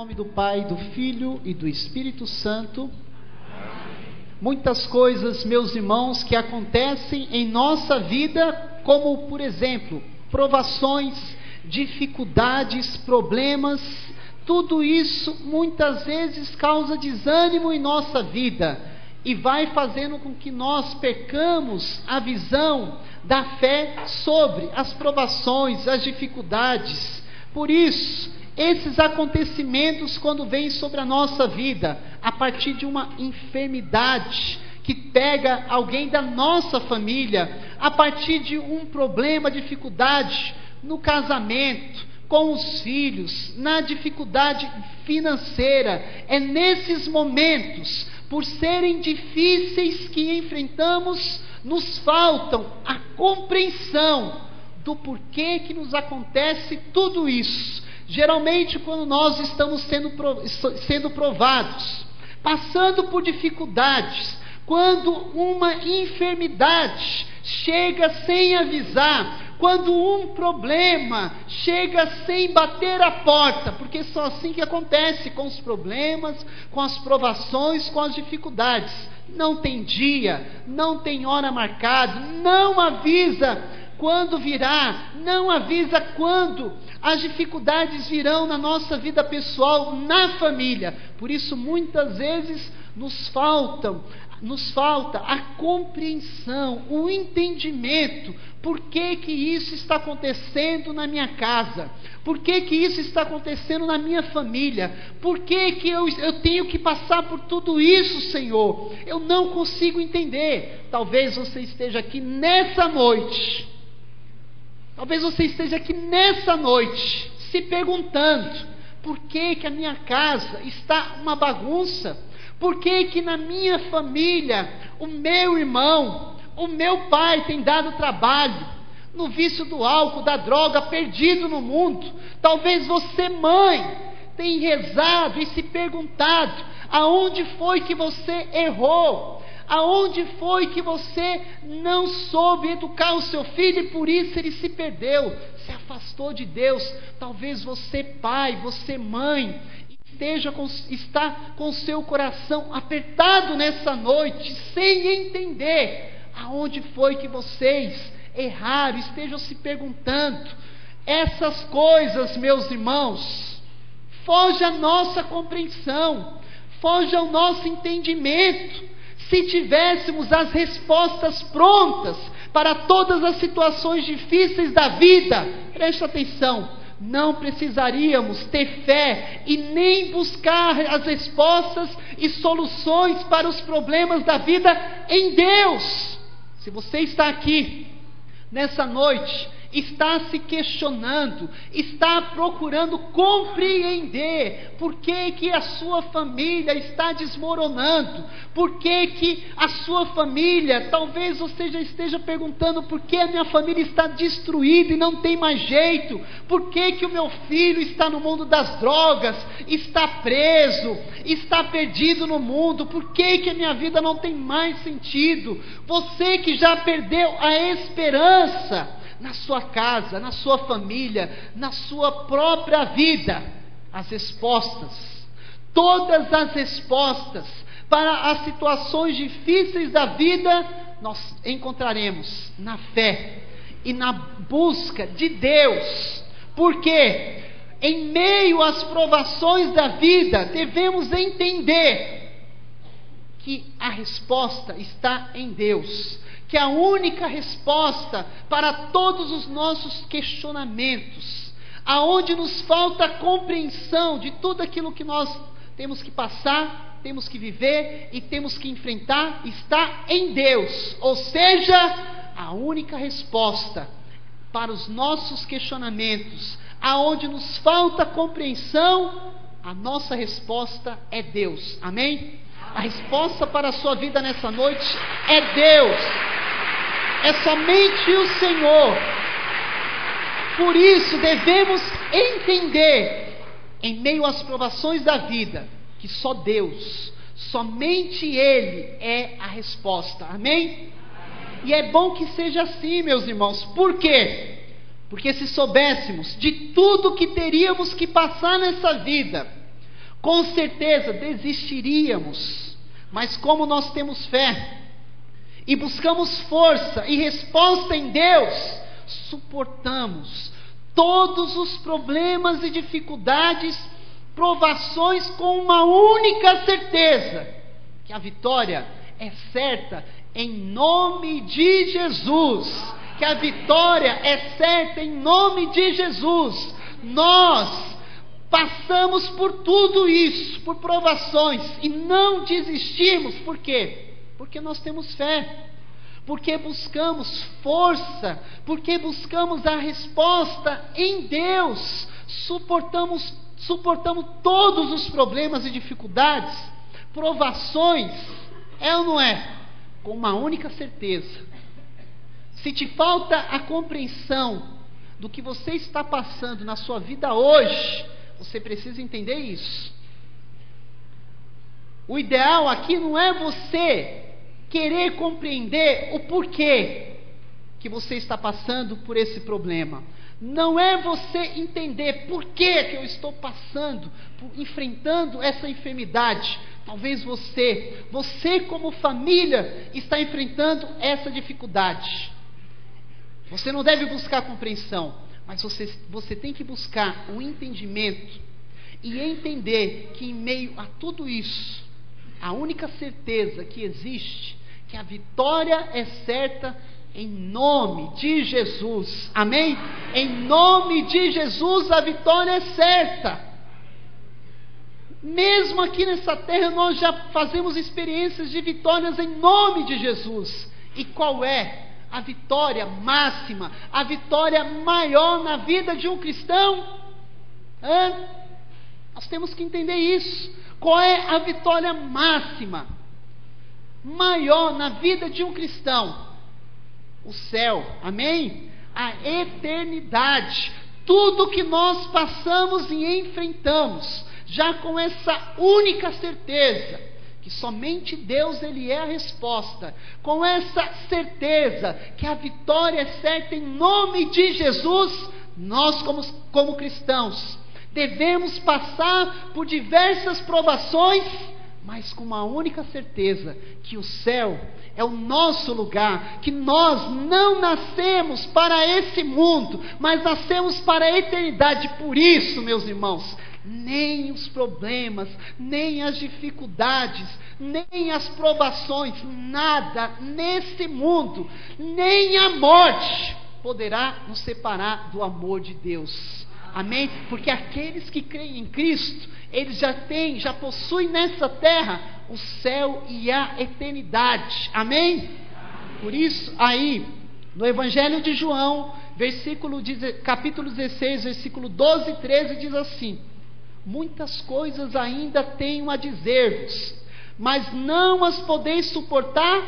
nome do Pai, do Filho e do Espírito Santo. Muitas coisas, meus irmãos, que acontecem em nossa vida, como, por exemplo, provações, dificuldades, problemas, tudo isso muitas vezes causa desânimo em nossa vida e vai fazendo com que nós percamos a visão da fé sobre as provações, as dificuldades. Por isso, esses acontecimentos, quando vêm sobre a nossa vida, a partir de uma enfermidade que pega alguém da nossa família, a partir de um problema, dificuldade no casamento, com os filhos, na dificuldade financeira, é nesses momentos, por serem difíceis que enfrentamos, nos faltam a compreensão do porquê que nos acontece tudo isso. Geralmente, quando nós estamos sendo provados, passando por dificuldades, quando uma enfermidade chega sem avisar, quando um problema chega sem bater a porta, porque é só assim que acontece com os problemas, com as provações, com as dificuldades. Não tem dia, não tem hora marcada, não avisa quando virá, não avisa quando as dificuldades virão na nossa vida pessoal, na família. Por isso, muitas vezes nos falta a compreensão, o entendimento. Por que que isso está acontecendo na minha casa? Por que que isso está acontecendo na minha família? Por que que eu tenho que passar por tudo isso, Senhor? Eu não consigo entender. Talvez você esteja aqui nessa noite. Talvez você esteja aqui nessa noite se perguntando: por que que a minha casa está uma bagunça? Por que que na minha família o meu irmão, o meu pai tem dado trabalho no vício do álcool, da droga, perdido no mundo? Talvez você, mãe, tenha rezado e se perguntado: aonde foi que você errou? Aonde foi que você não soube educar o seu filho e por isso ele se perdeu, se afastou de Deus? Talvez você, pai, você, mãe, está com o seu coração apertado nessa noite, sem entender aonde foi que vocês erraram, estejam se perguntando. Essas coisas, meus irmãos, foge à nossa compreensão, foge ao nosso entendimento. Se tivéssemos as respostas prontas para todas as situações difíceis da vida, preste atenção, não precisaríamos ter fé e nem buscar as respostas e soluções para os problemas da vida em Deus. Se você está aqui nessa noite, está se questionando, está procurando compreender por que que a sua família está desmoronando, por que que a sua família, talvez você já esteja perguntando: por que a minha família está destruída e não tem mais jeito? Por que que o meu filho está no mundo das drogas, está preso, está perdido no mundo? Por que que a minha vida não tem mais sentido? Você que já perdeu a esperança na sua casa, na sua família, na sua própria vida, as respostas, todas as respostas para as situações difíceis da vida, nós encontraremos na fé e na busca de Deus. Porque em meio às provações da vida, devemos entender que a resposta está em Deus, que a única resposta para todos os nossos questionamentos, aonde nos falta a compreensão de tudo aquilo que nós temos que passar, temos que viver e temos que enfrentar, está em Deus. Ou seja, a única resposta para os nossos questionamentos, aonde nos falta compreensão, a nossa resposta é Deus. Amém? A resposta para a sua vida nessa noite é Deus. É somente o Senhor. Por isso devemos entender, em meio às provações da vida, que só Deus, somente Ele é a resposta. Amém? E é bom que seja assim, meus irmãos. Por quê? Porque se soubéssemos de tudo que teríamos que passar nessa vida, com certeza desistiríamos. Mas como nós temos fé e buscamos força e resposta em Deus, suportamos todos os problemas e dificuldades, provações, com uma única certeza: que a vitória é certa em nome de Jesus. Que a vitória é certa em nome de Jesus. Nós passamos por tudo isso, por provações, e não desistimos. Por quê? Porque nós temos fé, porque buscamos força, porque buscamos a resposta em Deus. Suportamos todos os problemas e dificuldades, provações, é ou não é? Com uma única certeza. Se te falta a compreensão do que você está passando na sua vida hoje, você precisa entender isso. O ideal aqui não é você querer compreender o porquê que você está passando por esse problema. Não é você entender por que eu estou passando, enfrentando essa enfermidade. Talvez você como família está enfrentando essa dificuldade. Você não deve buscar compreensão, mas você tem que buscar um entendimento e entender que em meio a tudo isso, a única certeza que existe, que a vitória é certa em nome de Jesus. Amém? Em nome de Jesus a vitória é certa. Mesmo aqui nessa terra nós já fazemos experiências de vitórias em nome de Jesus. E qual é a vitória máxima, a vitória maior na vida de um cristão? Nós temos que entender isso. Qual é a vitória máxima, maior na vida de um cristão? O céu, amém? A eternidade. Tudo que nós passamos e enfrentamos, já com essa única certeza, que somente Deus, Ele é a resposta, com essa certeza que a vitória é certa em nome de Jesus, nós como cristãos, devemos passar por diversas provações, mas com uma única certeza, que o céu é o nosso lugar, que nós não nascemos para esse mundo, mas nascemos para a eternidade. Por isso, meus irmãos, nem os problemas, nem as dificuldades, nem as provações, nada nesse mundo, nem a morte poderá nos separar do amor de Deus. Amém? Porque aqueles que creem em Cristo, eles já possuem nessa terra o céu e a eternidade. Amém? Por isso, aí, no Evangelho de João, capítulo 16, versículo 12 e 13, diz assim: muitas coisas ainda tenho a dizer-vos, mas não as podeis suportar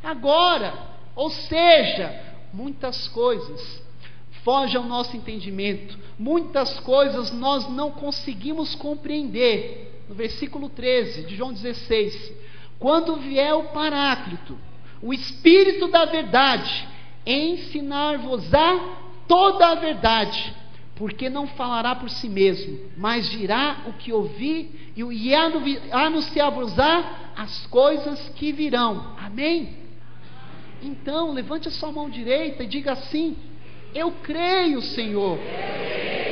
agora. Ou seja, muitas coisas fogem ao nosso entendimento, muitas coisas nós não conseguimos compreender. No versículo 13 de João 16: quando vier o Paráclito, o Espírito da verdade, ensinar-vos-á toda a verdade, porque não falará por si mesmo, mas dirá o que ouvir, e anunciar-vos-á as coisas que virão. Amém? Então, levante a sua mão direita e diga assim: eu creio, Senhor,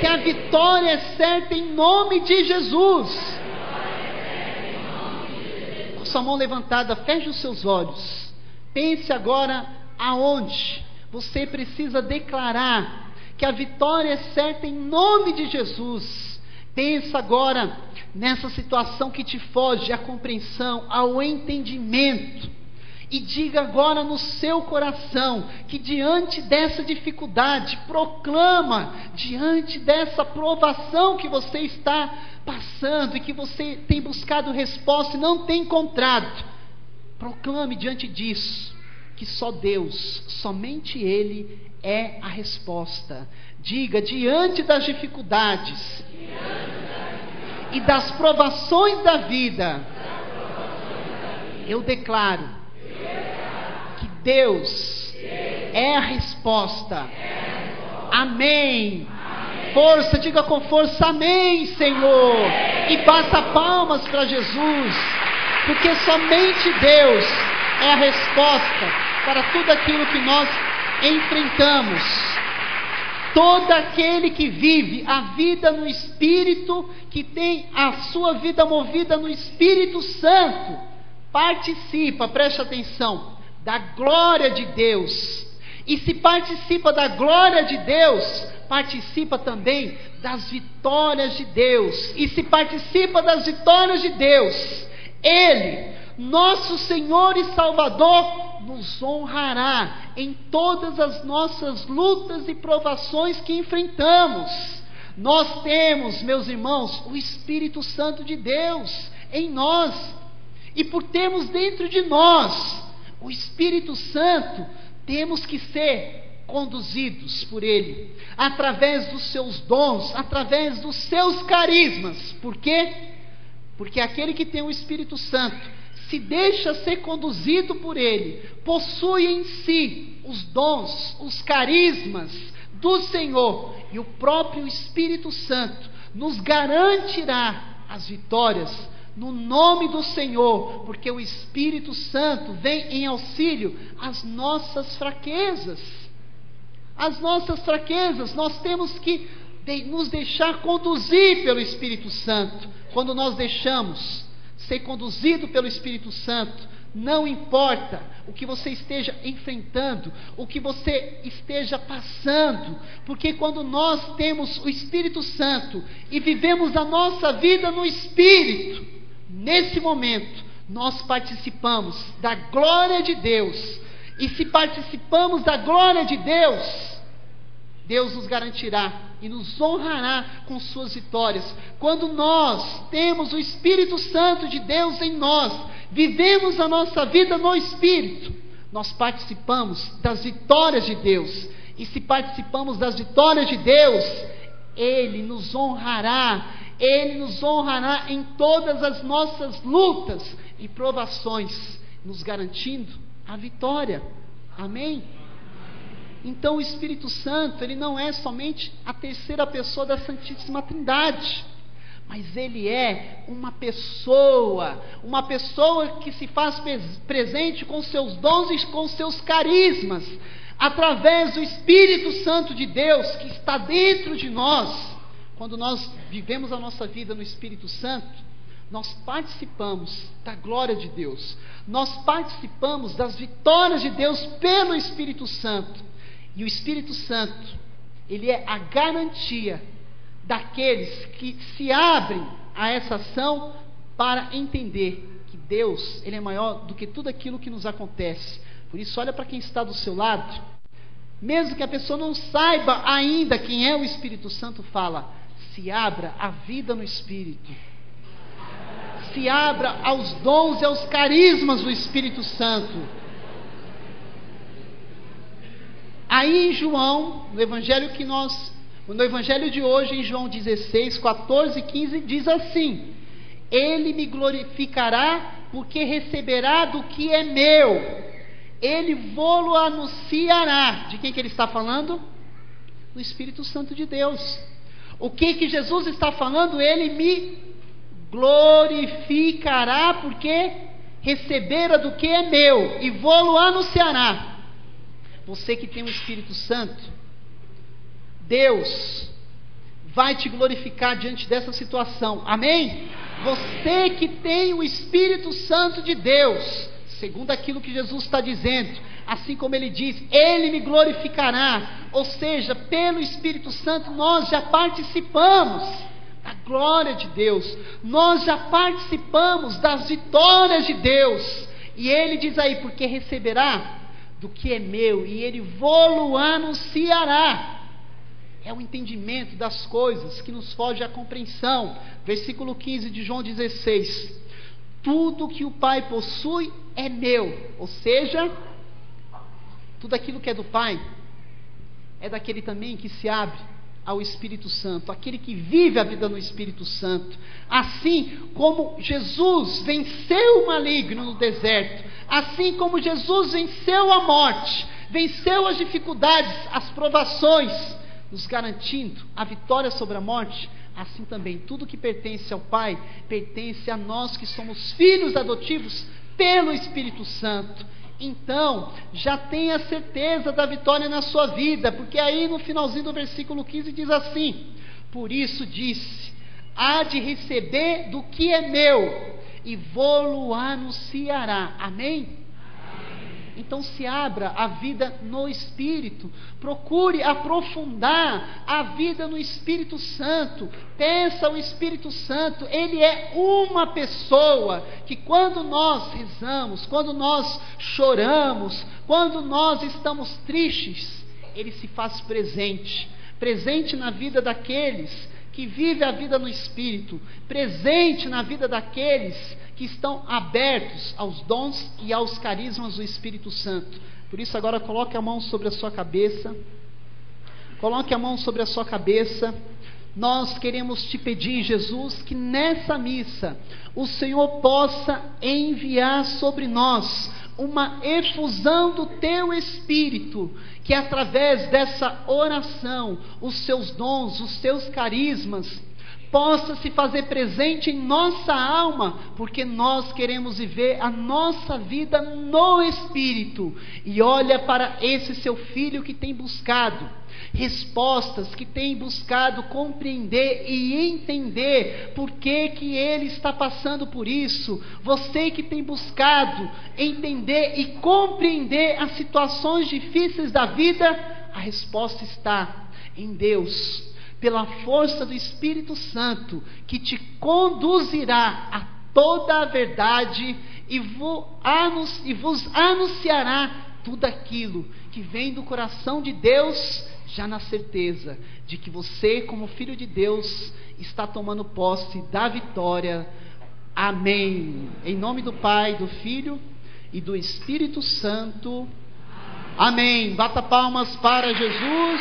que a vitória é certa em nome de Jesus. Com sua mão levantada, feche os seus olhos. Pense agora aonde você precisa declarar que a vitória é certa em nome de Jesus. Pensa agora nessa situação que te foge à compreensão, ao entendimento. E diga agora no seu coração que diante dessa dificuldade, proclama, diante dessa provação que você está passando e que você tem buscado resposta e não tem encontrado, proclame diante disso que só Deus, somente Ele é a resposta. Diga: diante das dificuldades e das provações da vida, eu declaro que Deus é a resposta. Amém. força, diga com força, amém, Senhor. E bata palmas para Jesus, porque somente Deus é a resposta para tudo aquilo que nós enfrentamos. Todo aquele que vive a vida no Espírito, que tem a sua vida movida no Espírito Santo, participa, preste atenção, da glória de Deus. E se participa da glória de Deus, participa também das vitórias de Deus. E se participa das vitórias de Deus, Ele, nosso Senhor e Salvador, nos honrará em todas as nossas lutas e provações que enfrentamos. Nós temos, meus irmãos, o Espírito Santo de Deus em nós. E por termos dentro de nós o Espírito Santo, temos que ser conduzidos por Ele, através dos seus dons, através dos seus carismas. Por quê? Porque aquele que tem o Espírito Santo se deixa ser conduzido por Ele, possui em si os dons, os carismas do Senhor, e o próprio Espírito Santo nos garantirá as vitórias no nome do Senhor, porque o Espírito Santo vem em auxílio às nossas fraquezas. As nossas fraquezas, nós temos que nos deixar conduzir pelo Espírito Santo. Quando nós deixamos ser conduzido pelo Espírito Santo, não importa o que você esteja enfrentando, o que você esteja passando, porque quando nós temos o Espírito Santo e vivemos a nossa vida no Espírito, nesse momento nós participamos da glória de Deus. E se participamos da glória de Deus, Deus nos garantirá e nos honrará com suas vitórias. Quando nós temos o Espírito Santo de Deus em nós, vivemos a nossa vida no Espírito, nós participamos das vitórias de Deus. E se participamos das vitórias de Deus, Ele nos honrará. Ele nos honrará em todas as nossas lutas e provações, nos garantindo a vitória. Amém? Então o Espírito Santo, ele não é somente a terceira pessoa da Santíssima Trindade, mas ele é uma pessoa que se faz presente com seus dons e com seus carismas, através do Espírito Santo de Deus que está dentro de nós. Quando nós vivemos a nossa vida no Espírito Santo, nós participamos da glória de Deus, nós participamos das vitórias de Deus pelo Espírito Santo. E o Espírito Santo, ele é a garantia daqueles que se abrem a essa ação para entender que Deus, ele é maior do que tudo aquilo que nos acontece. Por isso, olha para quem está do seu lado, mesmo que a pessoa não saiba ainda quem é o Espírito Santo, fala: se abra à vida no Espírito, se abra aos dons e aos carismas do Espírito Santo. Aí em João, no Evangelho de hoje, em João 16, 14 e 15, diz assim: Ele me glorificará, porque receberá do que é meu, Ele vô-lo anunciará. De quem que ele está falando? Do Espírito Santo de Deus. O que Jesus está falando? Ele me glorificará, porque recebera do que é meu, e vô-lo anunciará. Você que tem o Espírito Santo, Deus vai te glorificar diante dessa situação. Amém? Você que tem o Espírito Santo de Deus, segundo aquilo que Jesus está dizendo, assim como Ele diz, Ele me glorificará. Ou seja, pelo Espírito Santo nós já participamos da glória de Deus, nós já participamos das vitórias de Deus. E Ele diz aí, porque receberá do que é meu, e Ele vô-lo anunciará. É o entendimento das coisas que nos foge à compreensão. Versículo 15 de João 16: tudo que o Pai possui é meu. Ou seja, tudo aquilo que é do Pai é daquele também que se abre ao Espírito Santo, aquele que vive a vida no Espírito Santo. Assim como Jesus venceu o maligno no deserto, assim como Jesus venceu a morte, venceu as dificuldades, as provações, nos garantindo a vitória sobre a morte, assim também tudo que pertence ao Pai, pertence a nós que somos filhos adotivos pelo Espírito Santo. Então, já tenha certeza da vitória na sua vida, porque aí no finalzinho do versículo 15 diz assim: por isso disse, há de receber do que é meu, e vô-lo anunciará. Amém? Então se abra a vida no Espírito, procure aprofundar a vida no Espírito Santo, peça ao Espírito Santo. Ele é uma pessoa que quando nós rezamos, quando nós choramos, quando nós estamos tristes, Ele se faz presente, presente na vida daqueles que vivem a vida no Espírito, presente na vida daqueles que estão abertos aos dons e aos carismas do Espírito Santo. Por isso agora coloque a mão sobre a sua cabeça, coloque a mão sobre a sua cabeça. Nós queremos te pedir, Jesus, que nessa missa o Senhor possa enviar sobre nós uma efusão do teu Espírito, que através dessa oração, os seus dons, os seus carismas, possa se fazer presente em nossa alma, porque nós queremos viver a nossa vida no Espírito. E olha para esse seu filho que tem buscado respostas, que tem buscado compreender e entender por que ele está passando por isso. Você que tem buscado entender e compreender as situações difíceis da vida, a resposta está em Deus, pela força do Espírito Santo, que te conduzirá a toda a verdade e vos anunciará tudo aquilo que vem do coração de Deus, já na certeza de que você, como filho de Deus, está tomando posse da vitória. Amém. Em nome do Pai, do Filho e do Espírito Santo. Amém. Bata palmas para Jesus.